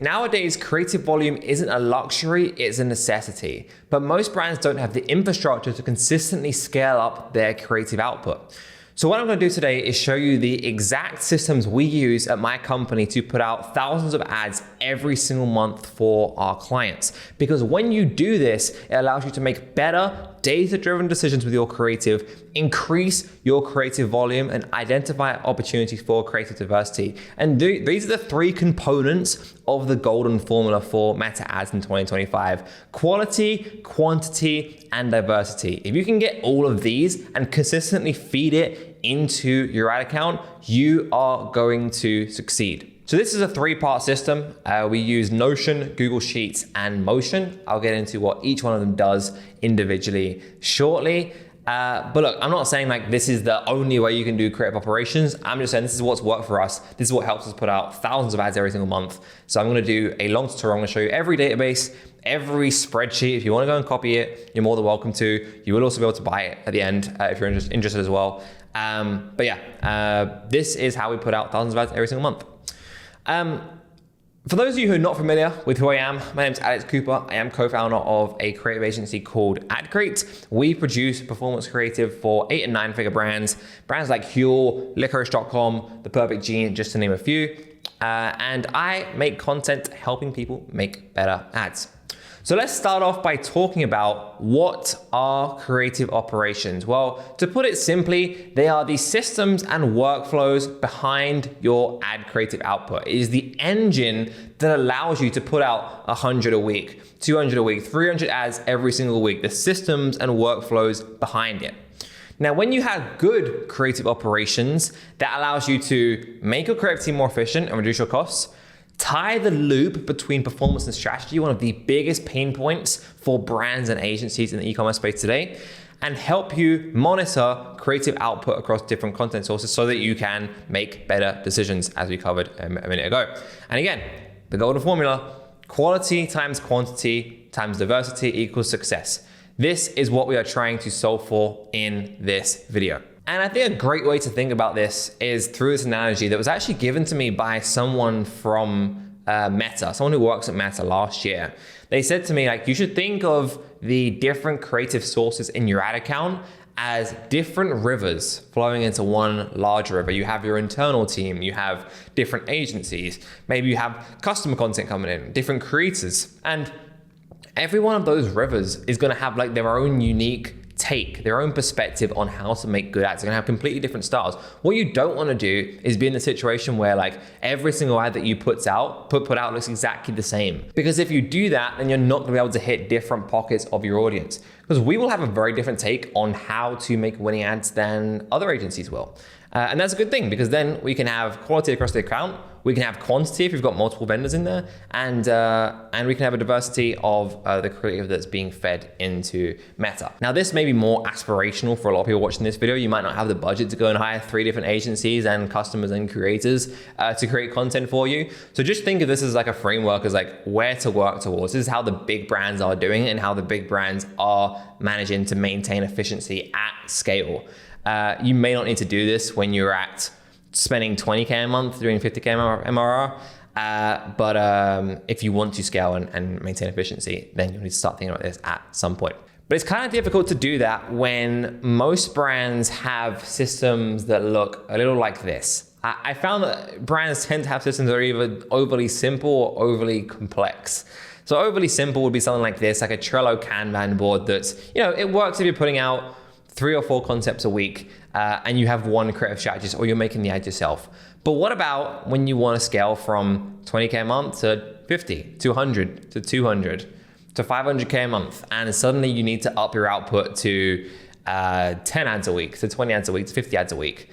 Nowadays, creative volume isn't a luxury, it's a necessity. But most brands don't have the infrastructure to consistently scale up their creative output. So what I'm going to do today is show you the exact systems we use at my company to put out thousands of ads every single month for our clients. Because when you do this, it allows you to make better, data-driven decisions with your creative, increase your creative volume, and identify opportunities for creative diversity. And these are the three components of the golden formula for Meta ads in 2025: quality, quantity, and diversity. If you can get all of these and consistently feed it into your ad account, you are going to succeed. So this is a three-part system. We use Notion, Google Sheets, and Motion. I'll get into what each one of them does individually shortly. But look, I'm not saying like this is the only way you can do creative operations. I'm just saying this is what's worked for us. This is what helps us put out thousands of ads every single month. So I'm gonna do a long tutorial. I'm gonna show you every database, every spreadsheet. If you wanna go and copy it, you're more than welcome to. You will also be able to buy it at the end if you're interested as well. But yeah, this is how we put out thousands of ads every single month. For those of you who are not familiar with who I am, my name is Alex Cooper. I am co-founder of a creative agency called Adcrate. We produce performance creative for 8 and 9 figure brands like Huel, Licorice.com, The Perfect Gene, just to name a few. And I make content helping people make better ads. So let's start off by talking about what are creative operations. Well, to put it simply, they are the systems and workflows behind your ad creative output. It is the engine that allows you to put out 100 a week, 200 a week, 300 ads every single week, the systems and workflows behind it. Now, when you have good creative operations, that allows you to make your creative team more efficient and reduce your costs, tie the loop between performance and strategy, one of the biggest pain points for brands and agencies in the e-commerce space today, and help you monitor creative output across different content sources so that you can make better decisions, as we covered a minute ago. And again, the golden formula: quality times quantity times diversity equals success. This is what we are trying to solve for in this video. And I think a great way to think about this is through this analogy that was actually given to me by someone from Meta, someone who works at Meta last year. They said to me, like, you should think of the different creative sources in your ad account as different rivers flowing into one large river. You have your internal team, you have different agencies, maybe you have customer content coming in, different creators. And every one of those rivers is gonna have like their own unique take, their own perspective on how to make good ads. They're gonna have completely different styles. What you don't wanna do is be in a situation where like every single ad that you put out looks exactly the same. Because if you do that, then you're not gonna be able to hit different pockets of your audience. Because we will have a very different take on how to make winning ads than other agencies will. And that's a good thing, because then we can have quality across the account, we can have quantity if we've got multiple vendors in there, and we can have a diversity of the creative that's being fed into Meta. Now, this may be more aspirational for a lot of people watching this video. You might not have the budget to go and hire 3 different agencies and customers and creators to create content for you. So just think of this as like a framework, as like where to work towards. This is how the big brands are doing it and how the big brands are managing to maintain efficiency at scale. You may not need to do this when you're at spending 20K a month doing 50K MRR, but if you want to scale and maintain efficiency, then you need to start thinking about this at some point. But it's kind of difficult to do that when most brands have systems that look a little like this. I found that brands tend to have systems that are either overly simple or overly complex. So overly simple would be something like this, like a Trello Kanban board that's, it works if you're putting out 3 or 4 concepts a week and you have one creative strategist, or you're making the ad yourself. But what about when you want to scale from 20K a month to 50, to 100, to 200, to 500K a month, and suddenly you need to up your output to 10 ads a week, to 20 ads a week, to 50 ads a week?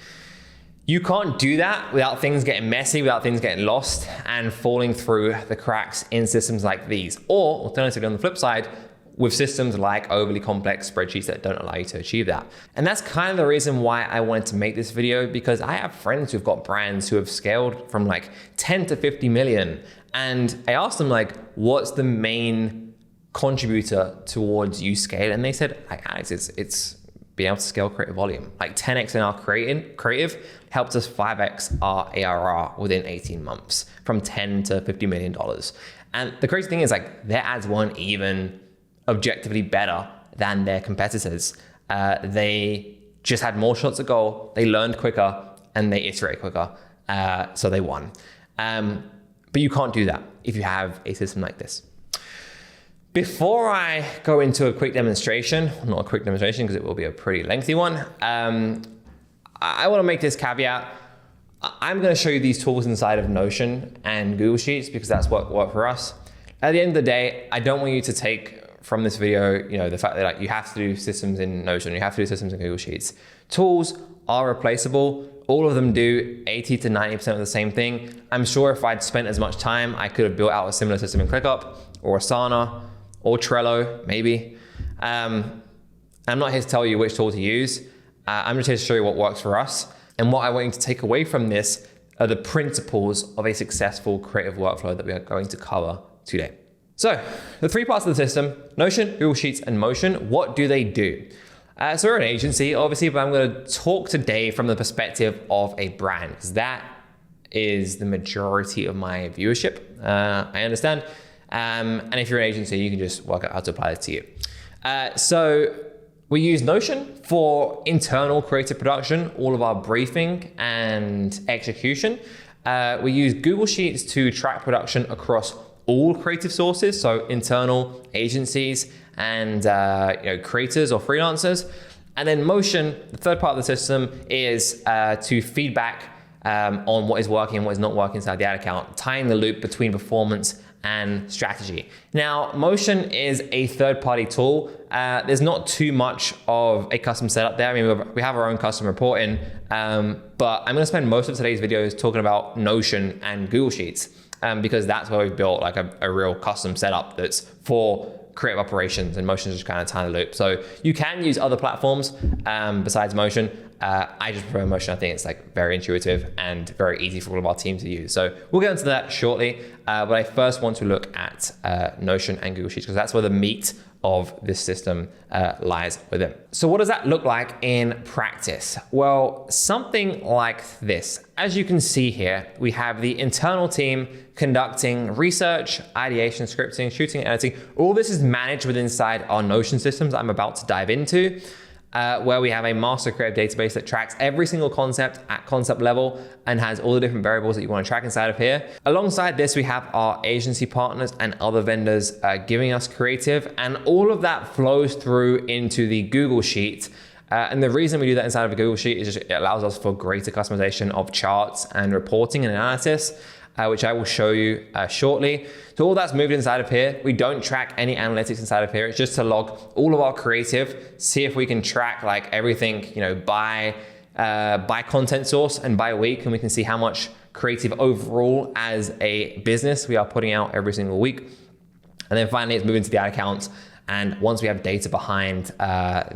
You can't do that without things getting messy, without things getting lost and falling through the cracks in systems like these. Or alternatively, on the flip side, with systems like overly complex spreadsheets that don't allow you to achieve that. And that's kind of the reason why I wanted to make this video, because I have friends who've got brands who have scaled from like 10 to 50 million. And I asked them like, what's the main contributor towards you scale? And they said, Alex, it's being able to scale creative volume. Like 10x in our creative helped us 5x our ARR within 18 months from $10 to $50 million. And the crazy thing is like their ads weren't even objectively better than their competitors. They just had more shots at goal, they learned quicker, and they iterate quicker. So they won. But you can't do that if you have a system like this. Before I go into a quick demonstration, not a quick demonstration because it will be a pretty lengthy one, I want to make this caveat. I'm going to show you these tools inside of Notion and Google Sheets because that's what worked for us. At the end of the day, I don't want you to take from this video, the fact that like you have to do systems in Notion, you have to do systems in Google Sheets. Tools are replaceable. All of them do 80 to 90% of the same thing. I'm sure if I'd spent as much time, I could have built out a similar system in ClickUp or Asana or Trello, maybe. I'm not here to tell you which tool to use. I'm just here to show you what works for us. And what I want you to take away from this are the principles of a successful creative workflow that we are going to cover today. So the three parts of the system, Notion, Google Sheets, and Motion, what do they do? So we're an agency, obviously, but I'm going to talk today from the perspective of a brand, because that is the majority of my viewership, I understand. And if you're an agency, you can just work out how to apply it to you. So we use Notion for internal creative production, all of our briefing and execution. We use Google Sheets to track production across all creative sources, so internal agencies and creators or freelancers. And then Motion, the third part of the system, is to feedback on what is working and what is not working inside the ad account, tying the loop between performance and strategy. Now, Motion is a third-party tool. There's not too much of a custom setup there. I mean, we have our own custom reporting, but I'm gonna spend most of today's videos talking about Notion and Google Sheets because that's where we've built like a real custom setup that's for creative operations, and Motion is just kind of tying the loop. So you can use other platforms besides Motion. I just prefer Motion. I think it's like very intuitive and very easy for all of our team to use. So we'll get into that shortly. But I first want to look at Notion and Google Sheets because that's where the meat of this system lies within. So what does that look like in practice? Well, something like this. As you can see here, we have the internal team conducting research, ideation, scripting, shooting, editing. All this is managed within inside our Notion systems I'm about to dive into. Where we have a master creative database that tracks every single concept at concept level and has all the different variables that you want to track inside of here. Alongside this, we have our agency partners and other vendors giving us creative, and all of that flows through into the Google Sheet. And the reason we do that inside of a Google Sheet is just it allows us for greater customization of charts and reporting and analysis, which I will show you shortly. So all that's moved inside of here. We don't track any analytics inside of here. It's just to log all of our creative, see if we can track like everything, by content source and by week, and we can see how much creative overall as a business we are putting out every single week. And then finally, it's moving to the ad accounts. And once we have data behind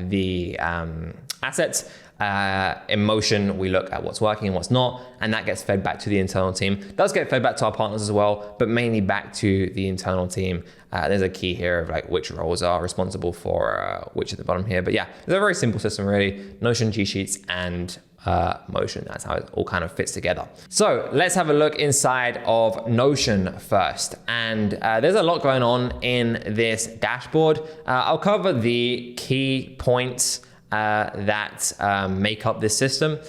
the assets, in Motion, we look at what's working and what's not, and that gets fed back to the internal team. It does get fed back to our partners as well, but mainly back to the internal team. There's a key here of like which roles are responsible for which at the bottom here. But yeah, it's a very simple system really. Notion, G Sheets, and Motion. That's how it all kind of fits together. So let's have a look inside of Notion first. And there's a lot going on in this dashboard. I'll cover the key points that make up this system.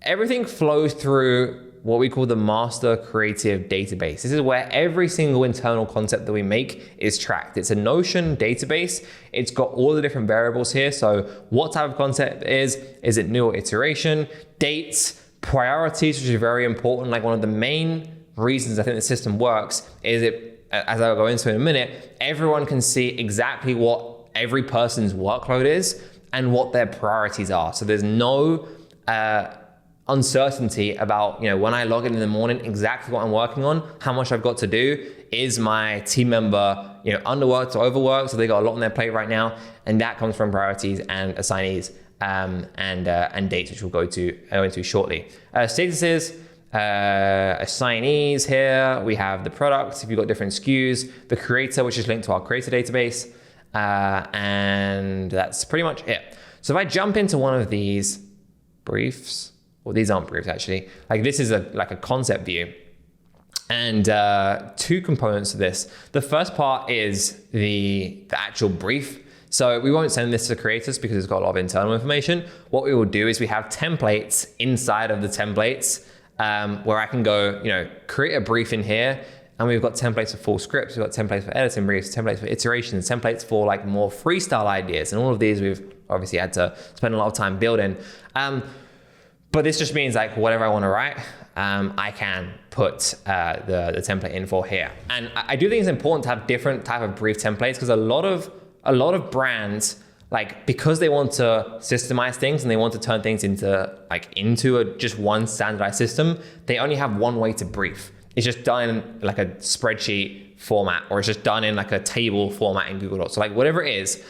Everything flows through what we call the master creative database. This is where every single internal concept that we make is tracked. It's a Notion database. It's got all the different variables here. So what type of concept is it new or iteration, dates, priorities, which is very important. Like one of the main reasons I think the system works is as I'll go into in a minute, everyone can see exactly what every person's workload is and what their priorities are. So there's no uncertainty about, when I log in the morning, exactly what I'm working on, how much I've got to do. Is my team member, underworked or overworked? So they got a lot on their plate right now. And that comes from priorities and assignees and dates, which we'll go into shortly. Statuses, assignees here. We have the products, if you've got different SKUs, the creator, which is linked to our creator database. And that's pretty much it. So if I jump into one of these briefs, well, these aren't briefs actually, like this is like a concept view. And two components to this. The first part is the actual brief. So we won't send this to creators because it's got a lot of internal information. What we will do is we have templates inside of the templates where I can go, create a brief in here. And we've got templates for full scripts. We've got templates for editing briefs, templates for iterations, templates for like more freestyle ideas. And all of these we've obviously had to spend a lot of time building. But this just means like whatever I want to write, I can put the template in for here. And I do think it's important to have different type of brief templates because a lot of brands, like because they want to systemize things and they want to turn things into just one standardized system, they only have one way to brief. It's just done in like a spreadsheet format, or it's just done in like a table format in Google Docs. So like whatever it is,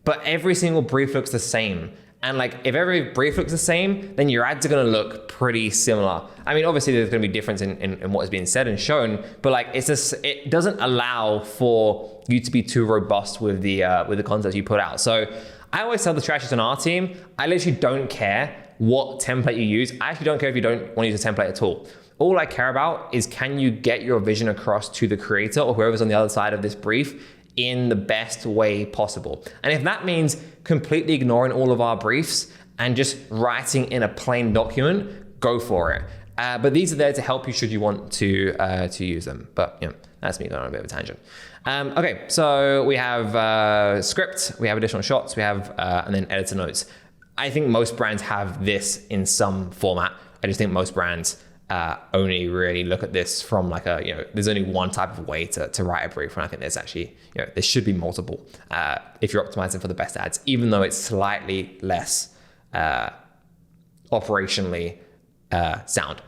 but every single brief looks the same. And like if every brief looks the same, then your ads are gonna look pretty similar. I mean, obviously there's gonna be difference in what is being said and shown, but like it doesn't allow for you to be too robust with the concepts you put out. So I always tell the strategists on our team, I literally don't care what template you use. I actually don't care if you don't want to use a template at all. All I care about is can you get your vision across to the creator or whoever's on the other side of this brief in the best way possible. And if that means completely ignoring all of our briefs and just writing in a plain document, go for it. But these are there to help you should you want to use them. But that's me going on a bit of a tangent. Okay, so we have script, we have additional shots, we have and then editor notes. I think most brands have this in some format. I just think most brands only really look at this from like there's only one type of way to write a brief, and I think there's actually, there should be multiple if you're optimizing for the best ads, even though it's slightly less operationally sound.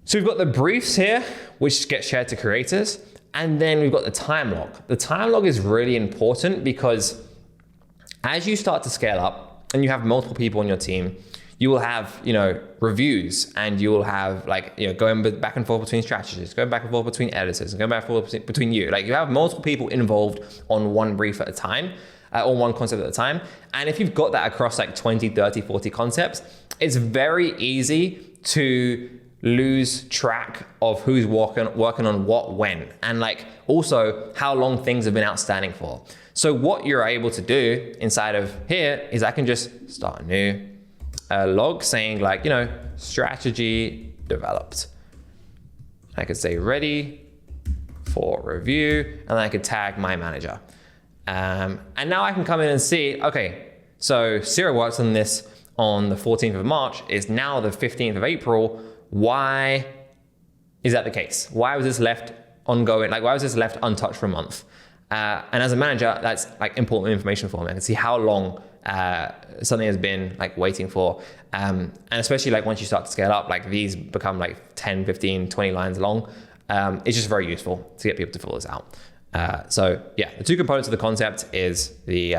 So we've got the briefs here, which get shared to creators, and then we've got the time log. The time log is really important because as you start to scale up and you have multiple people on your team, you will have, reviews, and you will have going back and forth between strategists, going back and forth between editors, and going back and forth between you. Like you have multiple people involved on one brief at a time, or one concept at a time. And if you've got that across like 20, 30, 40 concepts, it's very easy to lose track of who's working on what when, and like also how long things have been outstanding for. So what you're able to do inside of here is I can just start a new log saying strategy developed. I could say ready for review, and then I could tag my manager. And now I can come in and see, okay, so Sarah worked on this on the 14th of March, is now the 15th of April. Why is that the case? Why was this left ongoing? Like, why was this left untouched for a month? And as a manager, that's like important information for me. I can see how long something has been like waiting for. And especially like once you start to scale up, like these become like 10, 15, 20 lines long. It's just very useful to get people to fill this out. So yeah, the two components of the concept is the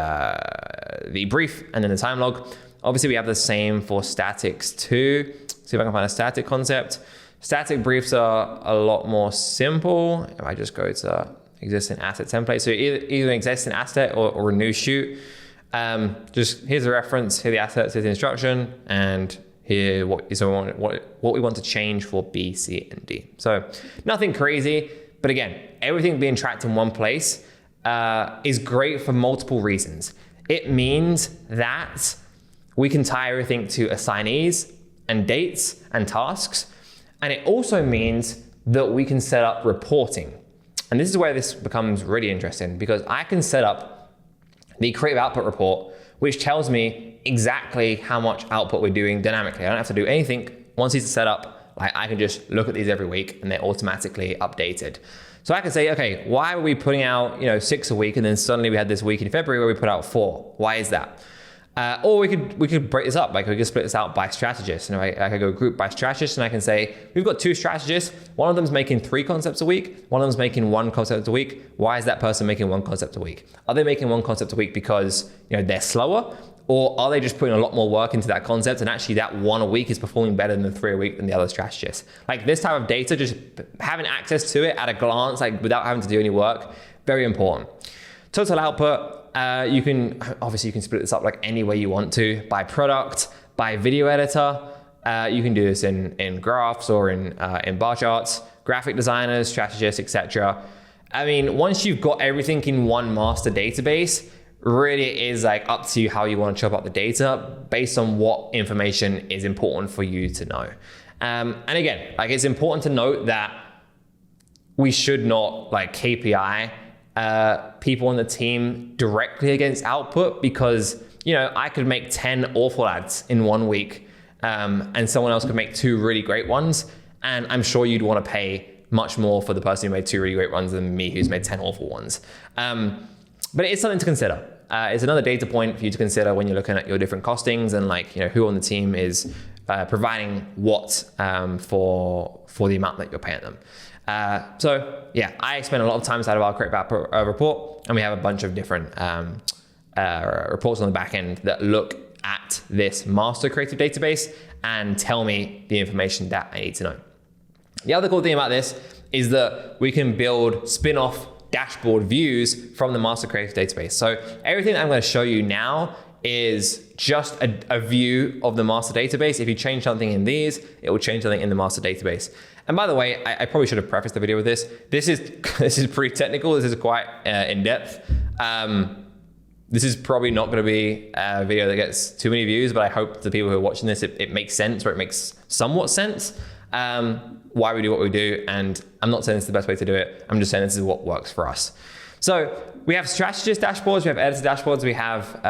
brief and then the time log. Obviously we have the same for statics too. See if I can find a static concept. Static briefs are a lot more simple. If I just go to existing asset template, so either an existing asset or a new shoot. Just here's the reference, here the assets, here's the instruction, and here what we want to change for B, C, and D. So nothing crazy, but again, everything being tracked in one place is great for multiple reasons. It means that we can tie everything to assignees and dates and tasks, and it also means that we can set up reporting. And this is where this becomes really interesting, because I can set up the creative output report, which tells me exactly how much output we're doing dynamically. I don't have to do anything. Once these are set up, like I can just look at these every week and they're automatically updated. So I can say, okay, why are we putting out 6 a week, and then suddenly we had this week in February where we put out 4? Why is that? Or we could break this up, like we could split this out by strategist, and I could go group by strategist, and I can say, we've got 2 strategists, one of them's making 3 concepts a week, one of them's making 1 concept a week. Why is that person making 1 concept a week? Are they making 1 concept a week because they're slower, or are they just putting a lot more work into that concept, and actually that 1 a week is performing better than the 3 a week than the other strategist? Like this type of data, just having access to it at a glance, like without having to do any work, very important. Total output. you can split this up like any way you want to, by product, by video editor. You can do this in graphs or in bar charts, graphic designers, strategists, etc. I mean, once you've got everything in one master database, really it is like up to you how you want to chop up the data based on what information is important for you to know. And again, like it's important to note that we should not like KPI people on the team directly against output, because I could make 10 awful ads in 1 week, and someone else could make 2 really great ones, and I'm sure you'd want to pay much more for the person who made 2 really great ones than me who's made 10 awful ones. But it's something to consider. It's another data point for you to consider when you're looking at your different costings and who on the team is providing what for the amount that you're paying them. So yeah, I spend a lot of time inside of our Adcrate report, and we have a bunch of different reports on the back end that look at this master creative database and tell me the information that I need to know. The other cool thing about this is that we can build spin-off dashboard views from the master creative database. So everything that I'm going to show you now is just a view of the master database. If you change something in these, it will change something in the master database. And by the way, I probably should have prefaced the video with this. This is pretty technical. This is quite in-depth. This is probably not going to be a video that gets too many views, but I hope the people who are watching this, it makes sense, or it makes somewhat sense why we do what we do. And I'm not saying this is the best way to do it. I'm just saying this is what works for us. So we have strategist dashboards, we have editor dashboards, we have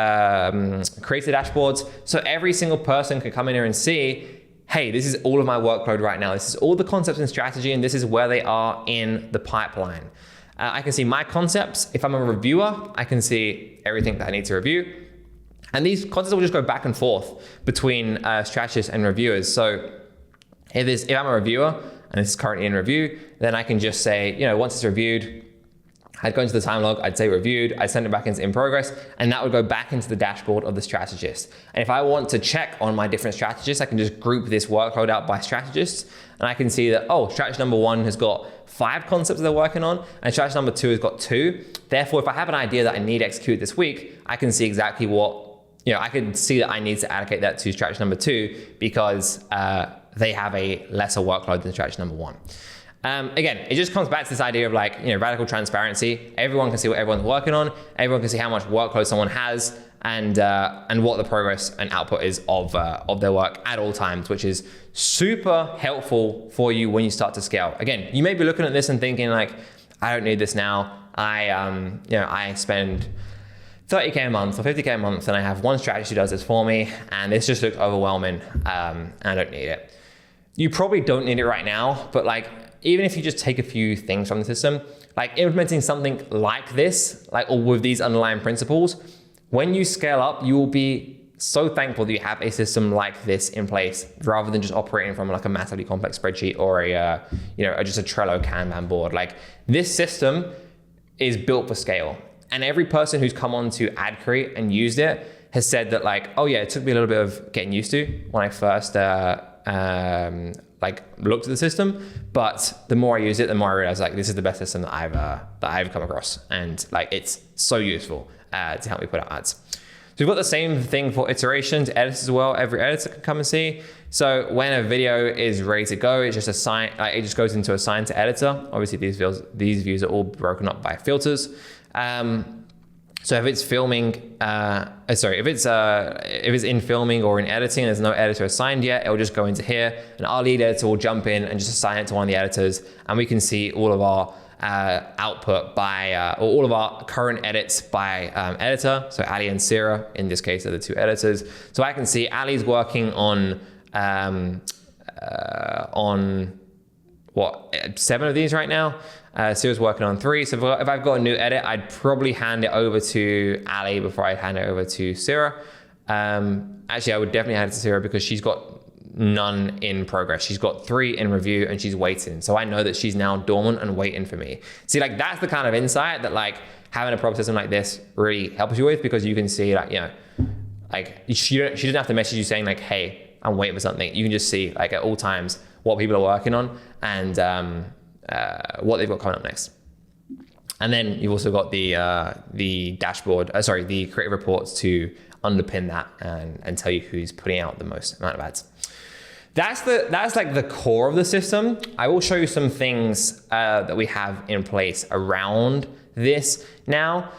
creator dashboards. So every single person can come in here and see, hey, this is all of my workload right now. This is all the concepts and strategy, and this is where they are in the pipeline. I can see my concepts. If I'm a reviewer, I can see everything that I need to review. And these concepts will just go back and forth between strategists and reviewers. So if I'm a reviewer and this is currently in review, then I can just say, once it's reviewed, I'd go into the time log, I'd say reviewed, I'd send it back into in progress, and that would go back into the dashboard of the strategist. And if I want to check on my different strategists, I can just group this workload out by strategists, and I can see that, strategist number 1 has got 5 concepts that they're working on, and strategist number 2 has got 2. Therefore, if I have an idea that I need to execute this week, I can see exactly what, I can see that I need to allocate that to strategist number 2 because they have a lesser workload than strategist number 1. Again, it just comes back to this idea of radical transparency. Everyone can see what everyone's working on. Everyone can see how much workload someone has and what the progress and output is of their work at all times, which is super helpful for you when you start to scale. Again, you may be looking at this and thinking I don't need this now. I spend 30K a month or 50K a month and I have one strategist who does this for me, and this just looks overwhelming and I don't need it. You probably don't need it right now, but even if you just take a few things from the system, implementing something like this, or with these underlying principles, when you scale up, you will be so thankful that you have a system like this in place rather than just operating from a massively complex spreadsheet or just a Trello Kanban board. This system is built for scale. And every person who's come on to Adcrate and used it has said that it took me a little bit of getting used to when I first looked at the system, but the more I use it, the more I realize this is the best system that I've come across, and it's so useful to help me put out ads. So we've got the same thing for iterations, editors as well. Every editor can come and see. So when a video is ready to go, it's just it just goes into assign to editor. Obviously these views are all broken up by filters. So if it's filming, if it's in filming or in editing, there's no editor assigned yet, it'll just go into here, and our lead editor will jump in and just assign it to one of the editors, and we can see all of our output by, or all of our current edits by editor. So Ali and Sarah, in this case, are the 2 editors. So I can see Ali's working on 7 of these right now. Sarah's working on 3. So if I've got a new edit, I'd probably hand it over to Ali before I hand it over to Sarah. Actually, I would definitely hand it to Sarah because she's got none in progress. She's got 3 in review and she's waiting. So I know that she's now dormant and waiting for me. See, that's the kind of insight that having a proper system like this really helps you with, because you can see she doesn't have to message you saying hey, I'm waiting for something. You can just see at all times what people are working on and what they've got coming up next. And then you've also got the dashboard, the creative reports to underpin that and tell you who's putting out the most amount of ads. That's like the core of the system. I will show you some things that we have in place around this now.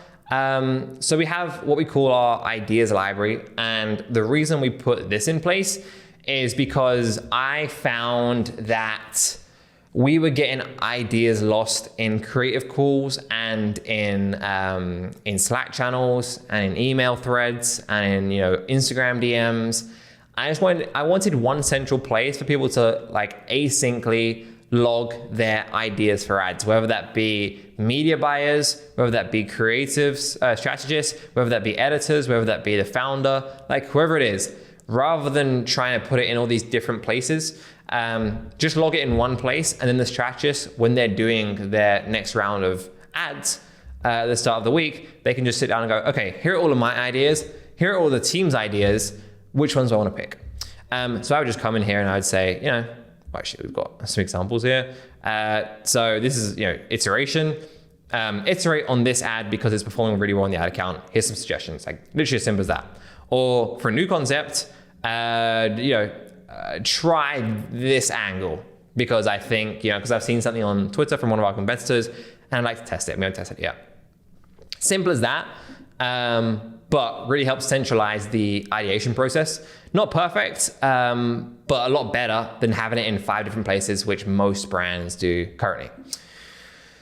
So we have what we call our ideas library. And the reason we put this in place is because I found that we were getting ideas lost in creative calls and in Slack channels and in email threads and in Instagram DMs. I wanted one central place for people to like asyncly log their ideas for ads, whether that be media buyers, whether that be creative strategists, whether that be editors, whether that be the founder, like whoever it is, rather than trying to put it in all these different places. Just log it in one place, and then the strategists, when they're doing their next round of ads at the start of the week, they can just sit down and go, okay, here are all of my ideas, here are all the team's ideas, which ones do I want to pick? So I would just come in here and I would say, actually we've got some examples here. So this is, iteration. Iterate on this ad because it's performing really well on the ad account. Here's some suggestions, like literally as simple as that. Or for a new concept, try this angle because I think, because I've seen something on Twitter from one of our competitors and I'd like to test it. We haven't tested it yet. Simple as that, but really helps centralize the ideation process. Not perfect, but a lot better than having it in 5 different places, which most brands do currently.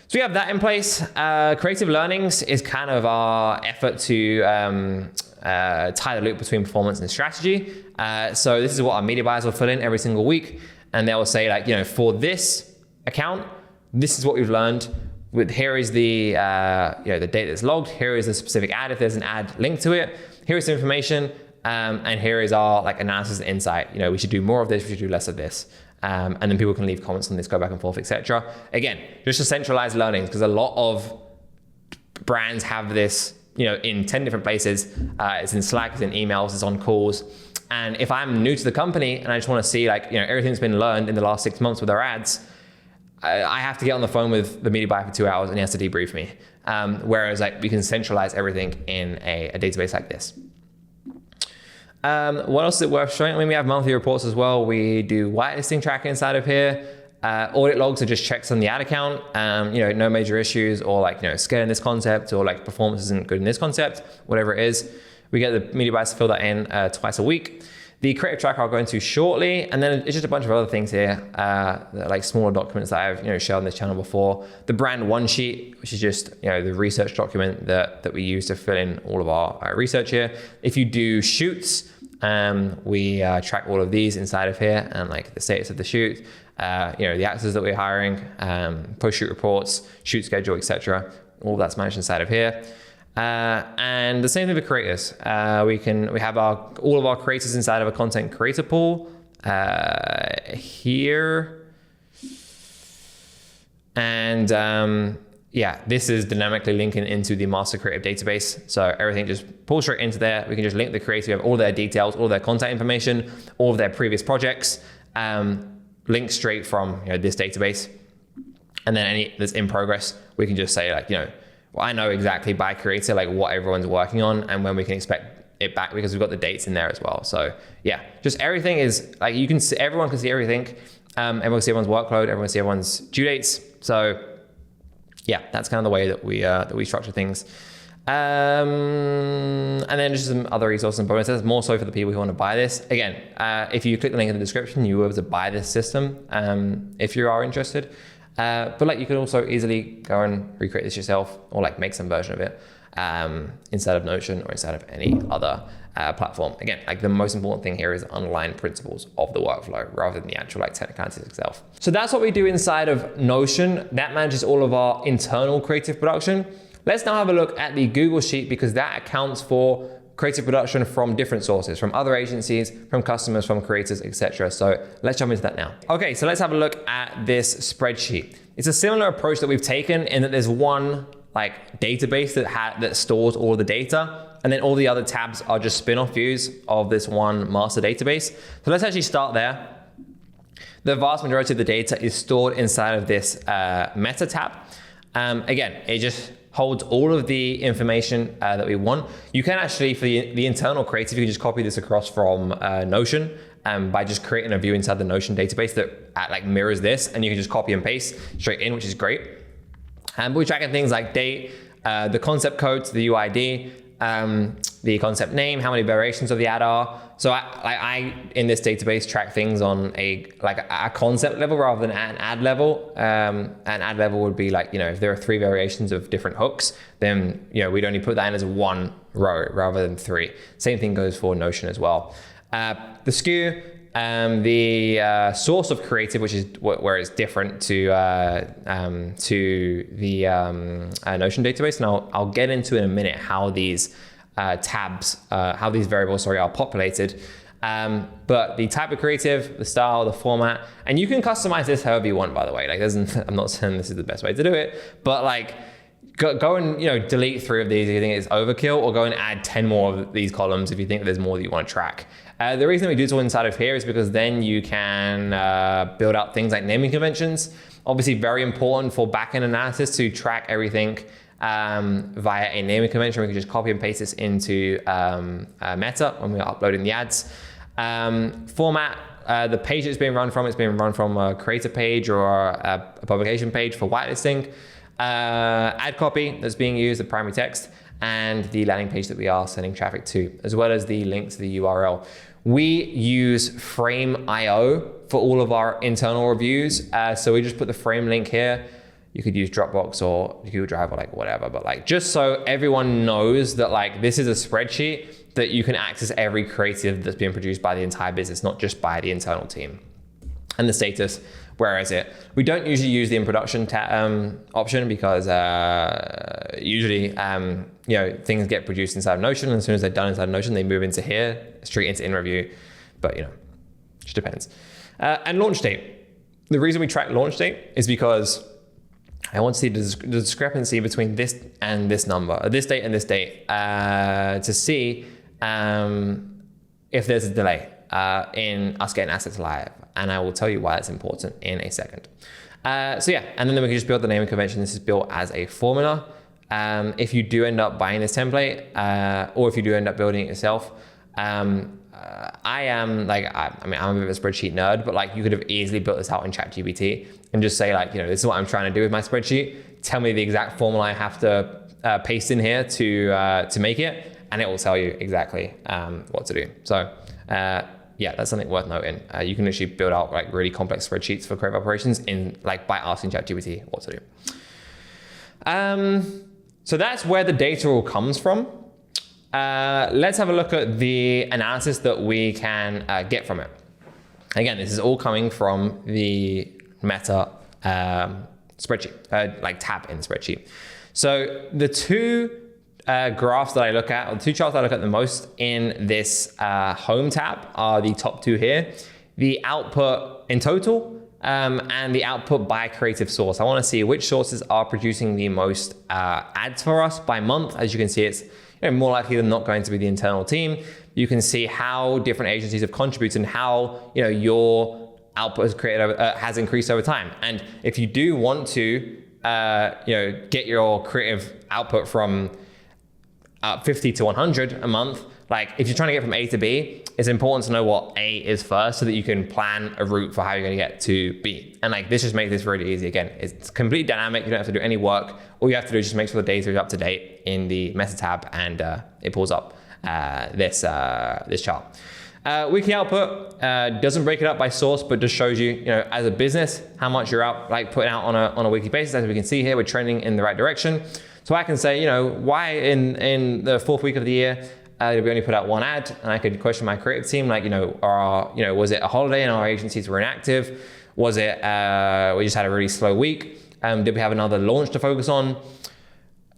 So we have that in place. Creative learnings is kind of our effort to tie the loop between performance and strategy. So this is what our media buyers will fill in every single week. And they will say like, for this account, this is what we've learned. Here is the the data that's logged. Here is the specific ad if there's an ad linked to it. Here is the information. And here is our like analysis and insight. We should do more of this, we should do less of this. And then people can leave comments on this, go back and forth, etc. Again, just to centralize learnings, because a lot of brands have this, in 10 different places. It's in Slack, it's in emails, it's on calls. And if I'm new to the company and I just want to see like, everything's been learned in the last 6 months with our ads, I have to get on the phone with the media buyer for 2 hours and he has to debrief me. Whereas like we can centralize everything in a database like this. What else is it worth showing? I mean, we have monthly reports as well. We do whitelisting tracking inside of here. Audit logs are just checks on the ad account. No major issues or like, scaling this concept or like performance isn't good in this concept, whatever it is. We get the media buyers to fill that in twice a week. The creative tracker I'll go into shortly. And then it's just a bunch of other things here, like smaller documents that I've shared on this channel before. The brand one sheet, which is just the research document that we use to fill in all of our research here. If you do shoots, we track all of these inside of here and like the status of the shoot, the actors that we're hiring, post-shoot reports, shoot schedule, etc. All that's managed inside of here. And the same thing for creators. We have all of our creators inside of a content creator pool here. And this is dynamically linking into the master creative database. So everything just pulls straight into there. We can just link the creator. We have all their details, all their contact information, all of their previous projects, linked straight from this database. And then any that's in progress, we can just say like, I know exactly by creator, like what everyone's working on and when we can expect it back because we've got the dates in there as well. So just everything is like, you can see, everyone can see everything. Everyone can see everyone's workload, everyone can see everyone's due dates. So that's kind of the way that we structure things. And then just some other resources and bonuses, more so for the people who want to buy this. Again, if you click the link in the description, you will be able to buy this system if you are interested. But like you can also easily go and recreate this yourself or like make some version of it inside of Notion or inside of any other platform. Again, like the most important thing here is underlying principles of the workflow rather than the actual like technicalities itself. So that's what we do inside of Notion. That manages all of our internal creative production. Let's now have a look at the Google Sheet because that accounts for creative production from different sources, from other agencies, from customers, from creators, etc. So let's jump into that now. Okay, so let's have a look at this spreadsheet. It's a similar approach that we've taken in that there's one like database that stores all the data, and then all the other tabs are just spin-off views of this one master database. So let's actually start there. The vast majority of the data is stored inside of this meta tab. Again, it just holds all of the information that we want. You can actually, for the internal creative, you can just copy this across from Notion by just creating a view inside the Notion database that like mirrors this, and you can just copy and paste straight in, which is great. But we're tracking things like date, the concept codes, the UID, the concept name, how many variations of the ad are. So I in this database track things on a concept level rather than an ad level. An ad level would be like, if there are 3 variations of different hooks, then we'd only put that in as 1 row rather than 3. Same thing goes for Notion as well. The SKU, the source of creative, which is where it's different to the Notion database, and I'll get into in a minute how these tabs, how these variables are populated. But the type of creative, the style, the format, and you can customize this however you want, by the way. Like, I'm not saying this is the best way to do it, but like, go and delete 3 of these if you think it's overkill, or go and add 10 more of these columns if you think there's more that you want to track. The reason we do this all inside of here is because then you can build out things like naming conventions. Obviously, very important for backend analysis to track everything via a naming convention. We can just copy and paste this into Meta when we're uploading the ads. Format, the page it's being run from, a creator page or a publication page for whitelisting. Ad copy that's being used, the primary text, and the landing page that we are sending traffic to, as well as the link to the URL. We use Frame.io for all of our internal reviews. So we just put the Frame link here. You could use Dropbox or Google Drive or like whatever, but like just so everyone knows that like this is a spreadsheet that you can access every creative that's being produced by the entire business, not just by the internal team. And the status, where is it? We don't usually use the in production option because usually things get produced inside of Notion, and as soon as they're done inside of Notion, they move into here, straight into in review. But just depends. And launch date. The reason we track launch date is because I want to see the discrepancy between this and this number, this date and this date, to see if there's a delay in us getting assets live. And I will tell you why that's important in a second. And then we can just build the naming convention. This is built as a formula. If you do end up buying this template, or if you do end up building it yourself, I'm a bit of a spreadsheet nerd, but like you could have easily built this out in ChatGPT and just say like, this is what I'm trying to do with my spreadsheet. Tell me the exact formula I have to paste in here to make it, and it will tell you exactly what to do. So that's something worth noting. You can actually build out like really complex spreadsheets for creative operations by asking ChatGPT what to do. So that's where the data all comes from. Let's have a look at the analysis that we can get from it. Again, this is all coming from the Meta spreadsheet, like tab in the spreadsheet. So the 2 graphs that I look at, or the 2 charts that I look at the most in this home tab are the top 2 here. The output in total and the output by creative source. I want to see which sources are producing the most ads for us by month. As you can see, it's more likely than not going to be the internal team. You can see how different agencies have contributed and how your output has increased over time. And if you do want to get your creative output from 50 to 100 a month, like if you're trying to get from A to B, it's important to know what A is first so that you can plan a route for how you're going to get to B. And like this just makes this really easy. Again, it's completely dynamic. You don't have to do any work. All you have to do is just make sure the data is up to date in the Meta tab, and it pulls up this chart. Weekly output doesn't break it up by source, but just shows you, as a business, how much you're out, like putting out on a weekly basis. As we can see here, we're trending in the right direction. So I can say, why in the 4th week of the year did we only put out 1 ad? And I could question my creative team, like, was it a holiday and our agencies were inactive? Was it we just had a really slow week? Did we have another launch to focus on?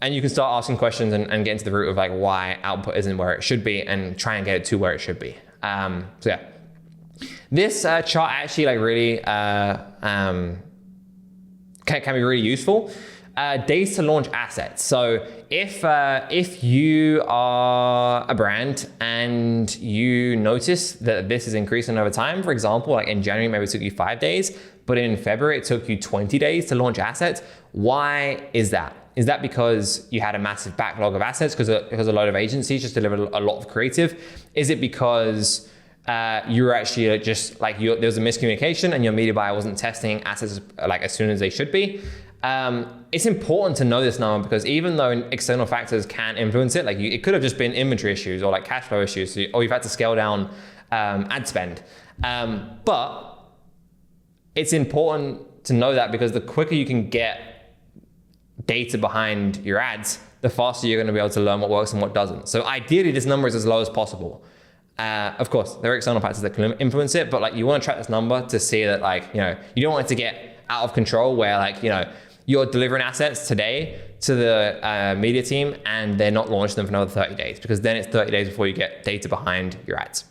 And you can start asking questions and get into the root of like why output isn't where it should be, and try and get it to where it should be. This chart actually like really can be really useful. days to launch assets. So if you are a brand and you notice that this is increasing over time, for example, like in January, maybe it took you 5 days, but in February, it took you 20 days to launch assets. Why is that? Is that because you had a massive backlog of assets because a lot of agencies just delivered a lot of creative? Is it because you were actually just like there was a miscommunication and your media buyer wasn't testing assets like as soon as they should be? It's important to know this number because even though external factors can influence it, like it could have just been inventory issues or like cash flow issues, or you've had to scale down ad spend. But it's important to know that because the quicker you can get data behind your ads, the faster you're going to be able to learn what works and what doesn't. So ideally, this number is as low as possible. Of course, there are external factors that can influence it, but like you want to track this number to see that like, you know, you don't want it to get out of control where like, you know, you're delivering assets today to the media team and they're not launching them for another 30 days because then it's 30 days before you get data behind your ads.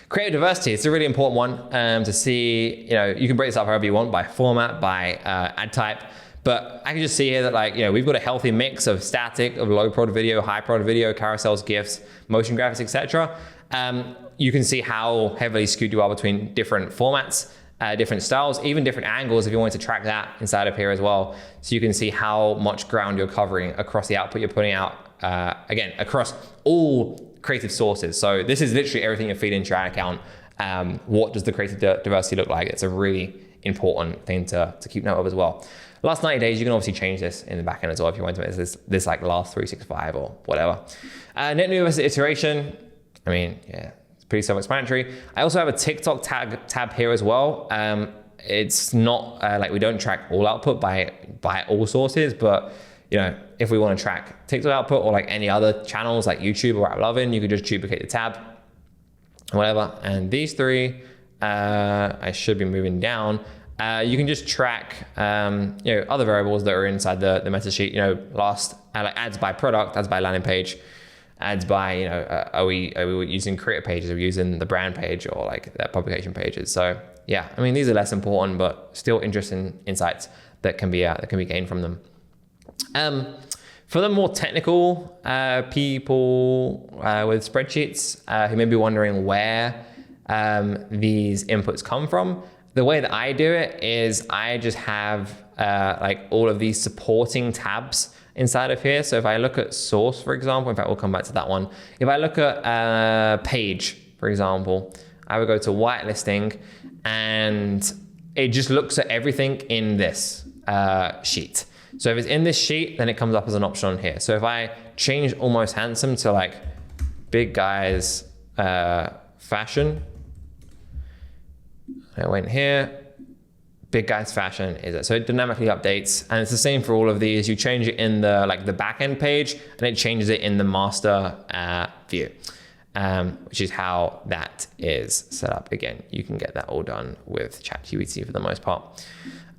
Creative diversity, it's a really important one to see, you know, you can break this up however you want by format, by ad type, but I can just see here that like, you know, we've got a healthy mix of static, of low product video, high product video, carousels, GIFs, motion graphics, etc. You can see how heavily skewed you are between different formats, different styles, even different angles if you wanted to track that inside of here as well. So you can see how much ground you're covering across the output you're putting out, again, across all creative sources. So this is literally everything you feed into your ad account. What does the creative diversity look like? It's a really important thing to keep note of as well. Last 90 days, you can obviously change this in the back end as well if you want to make this like last 365 or whatever. Net new versus iteration. I mean, yeah, it's pretty self-explanatory. I also have a TikTok tab here as well. It's not like we don't track all output by all sources, but you know, if we want to track TikTok output or like any other channels like YouTube or AppLovin, you could just duplicate the tab, whatever. And these three, I should be moving down. You can just track, you know, other variables that are inside the meta sheet. You know, like ads by product, ads by landing page, ads by, you know, are we using creator pages? Are we using the brand page or like their publication pages? So yeah, I mean, these are less important, but still interesting insights that can be gained from them. For the more technical people with spreadsheets who may be wondering where these inputs come from, the way that I do it is I just have like all of these supporting tabs inside of here. So if I look at source, for example, in fact, we'll come back to that one. If I look at page, for example, I would go to whitelisting and it just looks at everything in this sheet. So if it's in this sheet, then it comes up as an option on here. So if I change Almost Handsome to like big guys fashion, I went here, big guys fashion is it. So it dynamically updates, and it's the same for all of these. You change it in the like the backend page, and it changes it in the master view, which is how that is set up. Again, you can get that all done with ChatGPT for the most part.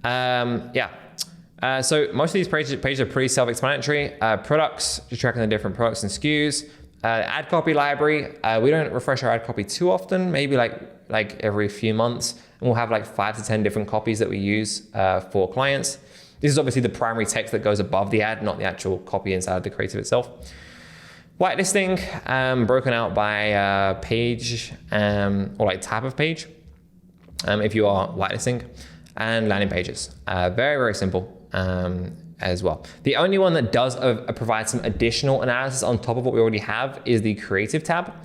So most of these pages are pretty self-explanatory. Products, just tracking the different products and SKUs. Ad copy library, we don't refresh our ad copy too often, maybe like every few months. And we'll have like 5 to 10 different copies that we use for clients. This is obviously the primary text that goes above the ad, not the actual copy inside the creative itself. Whitelisting, broken out by page or like type of page, if you are whitelisting, and landing pages. Very, very simple as well. The only one that does provide some additional analysis on top of what we already have is the creative tab.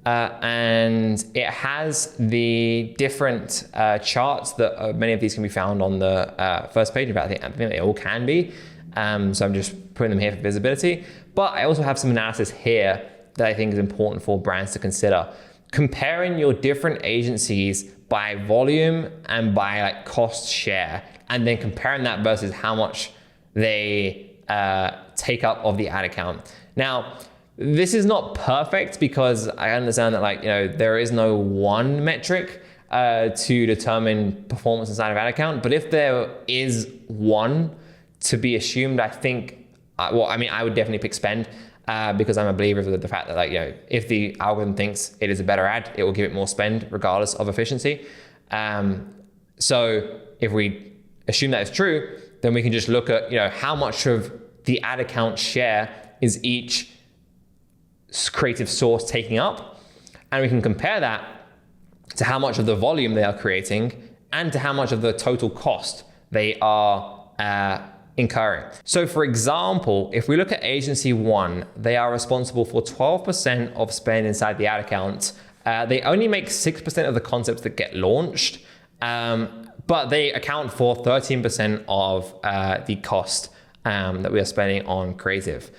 And it has the different charts that many of these can be found on the first page. In fact, I think they all can be. So I'm just putting them here for visibility. But I also have some analysis here that I think is important for brands to consider. Comparing your different agencies by volume and by like cost share, and then comparing that versus how much they take up of the ad account. Now, this is not perfect because I understand that like, you know, there is no one metric to determine performance inside of ad account. But if there is one to be assumed, I think, I would definitely pick spend because I'm a believer of the fact that like, you know, if the algorithm thinks it is a better ad, it will give it more spend regardless of efficiency. So if we assume that is true, then we can just look at, how much of the ad account share is each creative source taking up. And we can compare that to how much of the volume they are creating and to how much of the total cost they are incurring. So for example, if we look at agency 1, they are responsible for 12% of spend inside the ad account. They only make 6% of the concepts that get launched, but they account for 13% of the cost that we are spending on creative.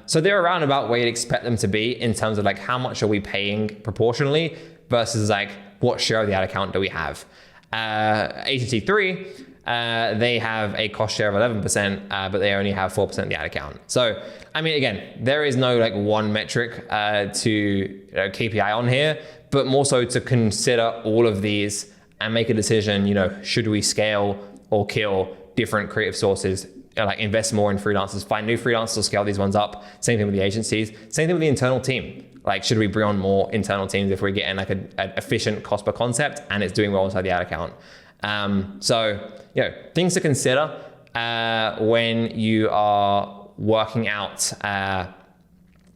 So they're around about where you'd expect them to be in terms of like how much are we paying proportionally versus like what share of the ad account do we have. Agency 3, they have a cost share of 11%, but they only have 4% of the ad account. So, I mean, again, there is no like one metric to KPI on here, but more so to consider all of these and make a decision, should we scale or kill different creative sources, like invest more in freelancers, find new freelancers or scale these ones up. Same thing with the agencies, same thing with the internal team. Like, should we bring on more internal teams if we're getting like an efficient cost per concept and it's doing well inside the ad account? So, things to consider when you are working out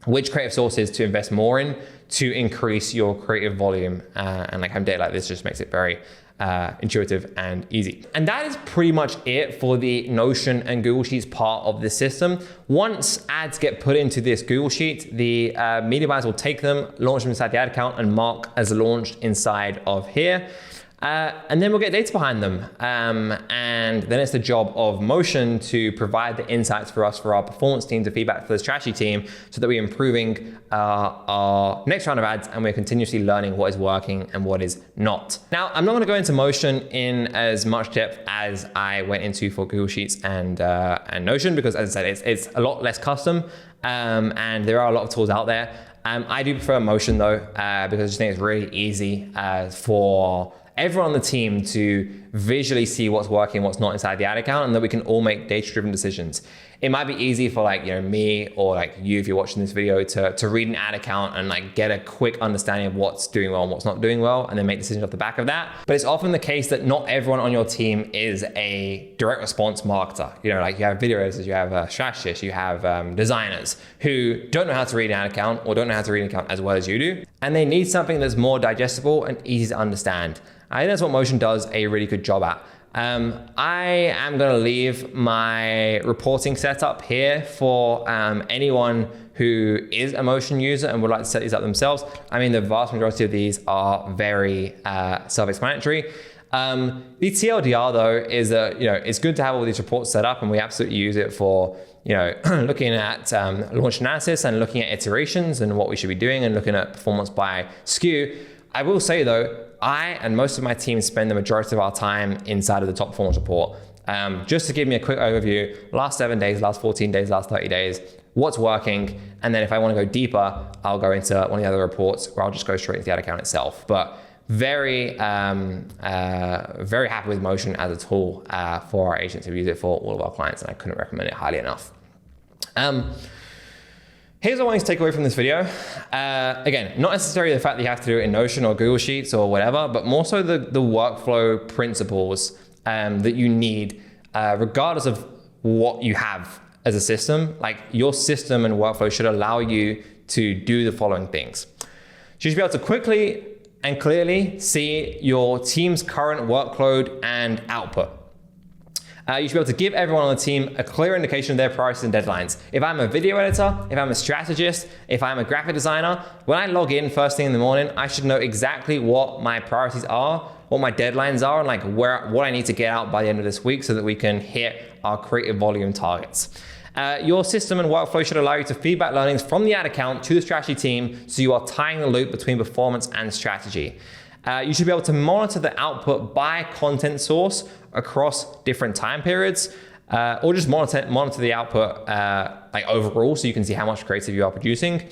which creative sources to invest more in to increase your creative volume. And like having data like this just makes it very intuitive and easy. And that is pretty much it for the Notion and Google Sheets part of the system. Once ads get put into this Google Sheet, the media buyers will take them, launch them inside the ad account and mark as launched inside of here. And then we'll get data behind them. And then it's the job of Motion to provide the insights for us, for our performance team, to feedback for the strategy team, so that we're improving our next round of ads and we're continuously learning what is working and what is not. Now, I'm not gonna go into Motion in as much depth as I went into for Google Sheets and Notion, because as I said, it's a lot less custom and there are a lot of tools out there. I do prefer Motion though, because I just think it's really easy for everyone on the team to visually see what's working, what's not inside the ad account, and that we can all make data-driven decisions. It might be easy for me or like you, if you're watching this video, to read an ad account and like get a quick understanding of what's doing well and what's not doing well, and then make decisions off the back of that. But it's often the case that not everyone on your team is a direct response marketer. Like you have video editors, you have strategists, you have designers who don't know how to read an ad account or don't know how to read an account as well as you do. And they need something that's more digestible and easy to understand. I think that's what Motion does a really good job at. I am going to leave my reporting setup here for anyone who is a Motion user and would like to set these up themselves. I mean, the vast majority of these are very self-explanatory. The TLDR though is that it's good to have all these reports set up, and we absolutely use it for looking at launch analysis and looking at iterations and what we should be doing and looking at performance by SKU. I will say though, I and most of my team spend the majority of our time inside of the top performance report. Just to give me a quick overview, last 7 days, last 14 days, last 30 days, what's working. And then if I want to go deeper, I'll go into one of the other reports where I'll just go straight into the ad account itself. But very happy with Motion as a tool for our agents who use it for all of our clients, and I couldn't recommend it highly enough. Here's what I want you to take away from this video. Again, not necessarily the fact that you have to do it in Notion or Google Sheets or whatever, but more so the workflow principles that you need, regardless of what you have as a system. Like, your system and workflow should allow you to do the following things. You should be able to quickly and clearly see your team's current workload and output. You should be able to give everyone on the team a clear indication of their priorities and deadlines. If I'm a video editor, if I'm a strategist, if I'm a graphic designer, when I log in first thing in the morning, I should know exactly what my priorities are, what my deadlines are, and like what I need to get out by the end of this week so that we can hit our creative volume targets. Your system and workflow should allow you to feedback learnings from the ad account to the strategy team, so you are tying the loop between performance and strategy. You should be able to monitor the output by content source across different time periods, or just monitor the output like overall, so you can see how much creative you are producing.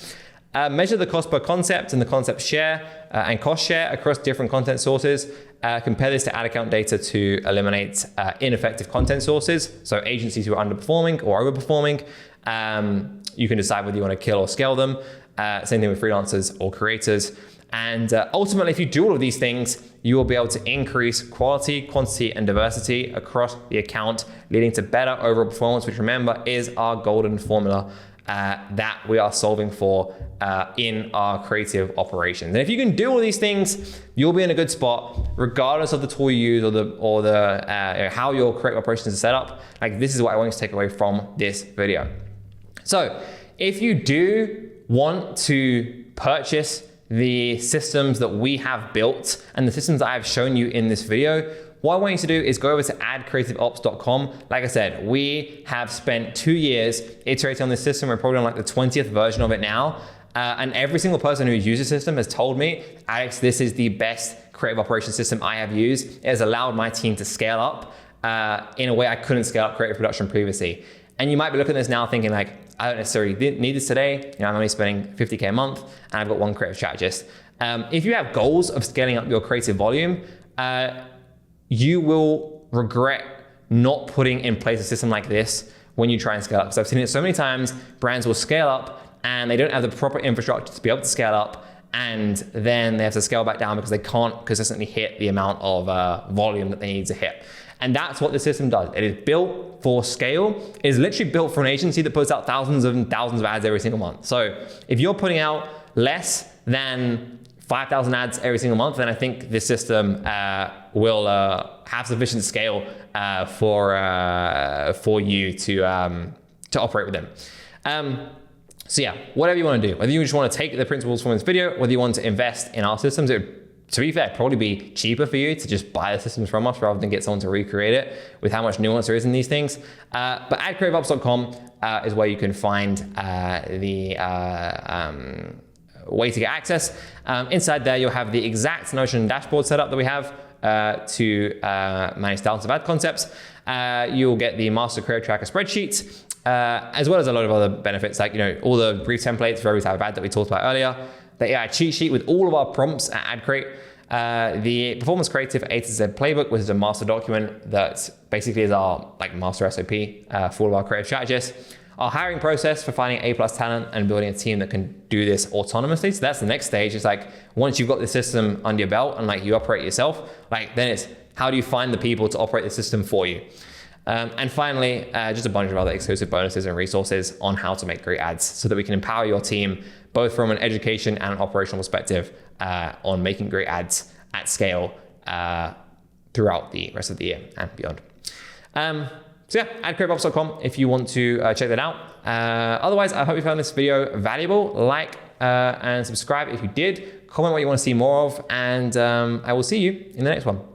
Measure the cost per concept and the concept share and cost share across different content sources. Compare this to ad account data to eliminate ineffective content sources, so agencies who are underperforming or overperforming. You can decide whether you want to kill or scale them. Same thing with freelancers or creators. And ultimately, if you do all of these things, you will be able to increase quality, quantity, and diversity across the account, leading to better overall performance, which remember is our golden formula that we are solving for in our creative operations. And if you can do all these things, you'll be in a good spot, regardless of the tool you use or the how your creative operations are set up. Like, this is what I want you to take away from this video. So if you do want to purchase the systems that we have built and the systems that I have shown you in this video, what I want you to do is go over to adcreativeops.com. Like I said, we have spent 2 years iterating on this system. We're probably on like the 20th version of it now. And every single person who's used the system has told me, Alex, this is the best creative operations system I have used. It has allowed my team to scale up in a way I couldn't scale up creative production previously. And you might be looking at this now thinking like, I don't necessarily need this today. I'm only spending $50K a month and I've got one creative strategist. If you have goals of scaling up your creative volume, you will regret not putting in place a system like this when you try and scale up. Because I've seen it so many times, brands will scale up and they don't have the proper infrastructure to be able to scale up, and then they have to scale back down because they can't consistently hit the amount of volume that they need to hit. And that's what the system does. It is built for scale. It is literally built for an agency that puts out thousands and thousands of ads every single month. So if you're putting out less than 5,000 ads every single month, then I think this system will have sufficient scale for you to operate with them. So yeah, whatever you want to do, whether you just want to take the principles from this video, whether you want to invest in our systems, it would, to be fair, probably be cheaper for you to just buy the systems from us rather than get someone to recreate it with how much nuance there is in these things. But adcreativeops.com is where you can find the way to get access. Inside there, you'll have the exact Notion dashboard setup that we have to manage thousands of ad concepts. You'll get the master creative tracker spreadsheets, as well as a lot of other benefits, like all the brief templates for every type of ad that we talked about earlier. The AI cheat sheet with all of our prompts at Adcrate. The Performance Creative A to Z playbook, which is a master document that basically is our master SOP for all of our creative strategists. Our hiring process for finding A+ talent and building a team that can do this autonomously. So that's the next stage. It's like, once you've got the system under your belt and you operate yourself, then it's how do you find the people to operate the system for you? And finally, just a bunch of other exclusive bonuses and resources on how to make great ads so that we can empower your team, both from an education and an operational perspective, on making great ads at scale throughout the rest of the year and beyond. So yeah, adcreativeops.com if you want to check that out. Otherwise, I hope you found this video valuable. Like and subscribe if you did. Comment what you want to see more of, and I will see you in the next one.